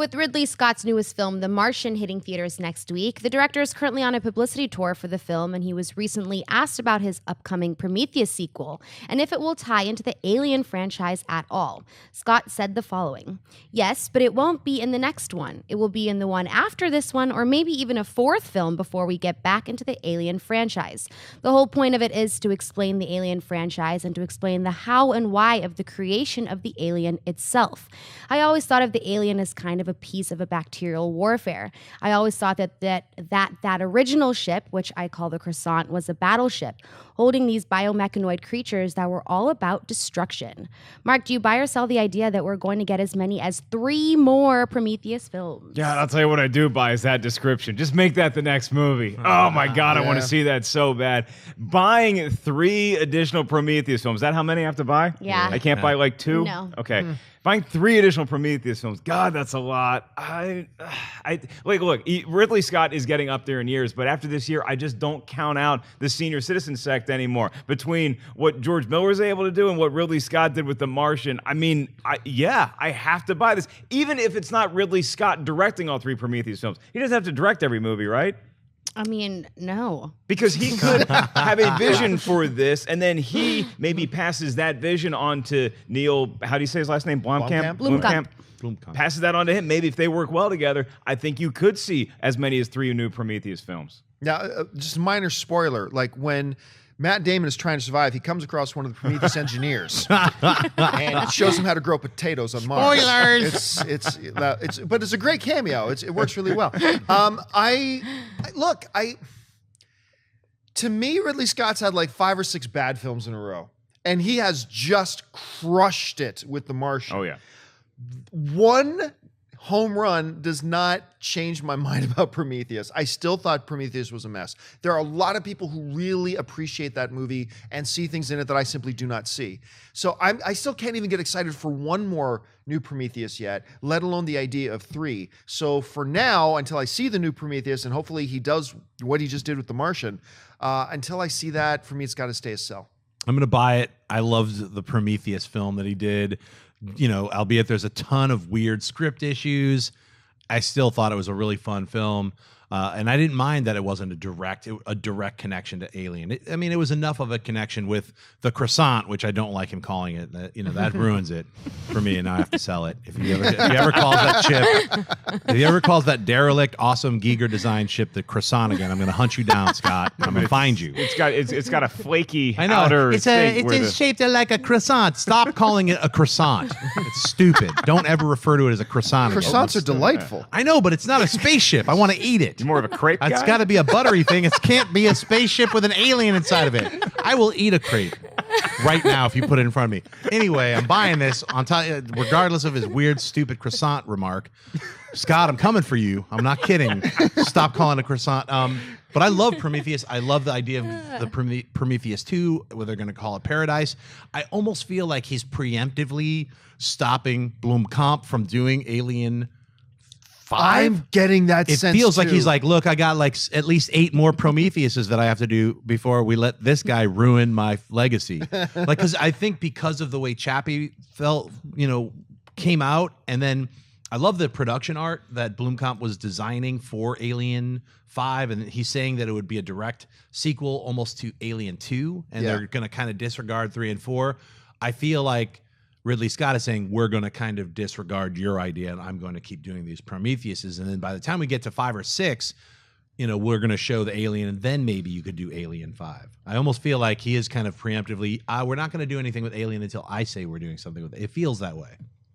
With Ridley Scott's newest film, The Martian, hitting theaters next week, the director is currently on a publicity tour for the film, and he was recently asked about his upcoming Prometheus sequel and if it will tie into the Alien franchise at all. Scott said the following: "Yes, but it won't be in the next one. It will be in the one after this one, or maybe even a fourth film before we get back into the Alien franchise. The whole point of it is to explain the Alien franchise and to explain the how and why of the creation of the alien itself. I always thought of the alien as kind of a piece of a bacterial warfare. I always thought that original ship, which I call the Croissant, was a battleship, holding these biomechanoid creatures that were all about destruction." Mark, do you buy or sell the idea that we're going to get as many as 3 more Prometheus films? Yeah, I'll tell you what I do buy is that description. Just make that the next movie. Oh my God, I want to see that so bad. Buying 3 additional Prometheus films. Is that how many I have to buy? Yeah. I can't buy like 2? No. Okay. Buying 3 additional Prometheus films. God, that's a lot. Look, Ridley Scott is getting up there in years, but after this year, I just don't count out the senior citizen sect anymore. Between what George Miller was able to do and what Ridley Scott did with The Martian, I mean, I have to buy this. Even if it's not Ridley Scott directing all 3 Prometheus films. He doesn't have to direct every movie, right? I mean, no. Because he could have a vision for this, and then he maybe passes that vision on to Neil, how do you say his last name? Blomkamp? Passes that on to him. Maybe if they work well together, I think you could see as many as 3 new Prometheus films. Now, just a minor spoiler, like when Matt Damon is trying to survive, he comes across one of the Prometheus engineers and shows him how to grow potatoes on Mars. Spoilers! But it's a great cameo. It works really well. To me, Ridley Scott's had like 5 or 6 bad films in a row, and he has just crushed it with The Martian. Oh yeah. One home run does not change my mind about Prometheus. I still thought Prometheus was a mess. There are a lot of people who really appreciate that movie and see things in it that I simply do not see. So I still can't even get excited for one more new Prometheus yet, let alone the idea of 3. So for now, until I see the new Prometheus, and hopefully he does what he just did with The Martian, until I see that, for me, it's got to stay a sell. I'm going to buy it. I loved the Prometheus film that he did. You know, albeit there's a ton of weird script issues, I still thought it was a really fun film. And I didn't mind that it wasn't a direct connection to Alien. It was enough of a connection with the Croissant, which I don't like him calling it. That ruins it for me, and now I have to sell it. If he ever calls that ship, if he ever calls that derelict, awesome Giger design ship the Croissant again, I'm going to hunt you down, Scott. I'm going to find you. It's got a flaky I know. outer. It's shaped like a croissant. Stop calling it a croissant. It's stupid. Don't ever refer to it as a croissant. Croissants are delightful. I know, but it's not a spaceship. I want to eat it. You're more of a crepe guy? It's got to be a buttery thing. It can't be a spaceship with an alien inside of it. I will eat a crepe right now if you put it in front of me. Anyway, I'm buying this regardless of his weird, stupid croissant remark. Scott, I'm coming for you. I'm not kidding. Stop calling it a croissant. But I love Prometheus. I love the idea of the Prometheus 2, where they're going to call it Paradise. I almost feel like he's preemptively stopping Blomkamp from doing Alien 5. I'm getting that sense. It feels like he's like, look, I got like at least 8 more Prometheuses that I have to do before we let this guy ruin my legacy. Because I think because of the way Chappie came out, and then I love the production art that Blomkamp was designing for Alien 5, and he's saying that it would be a direct sequel almost to Alien 2, and they're going to kind of disregard 3 and 4. I feel like Ridley Scott is saying, we're going to kind of disregard your idea, and I'm going to keep doing these Prometheuses. And then by the time we get to 5 or 6, we're going to show the Alien, and then maybe you could do Alien 5. I almost feel like he is kind of preemptively, we're not going to do anything with Alien until I say we're doing something with it. It feels that way.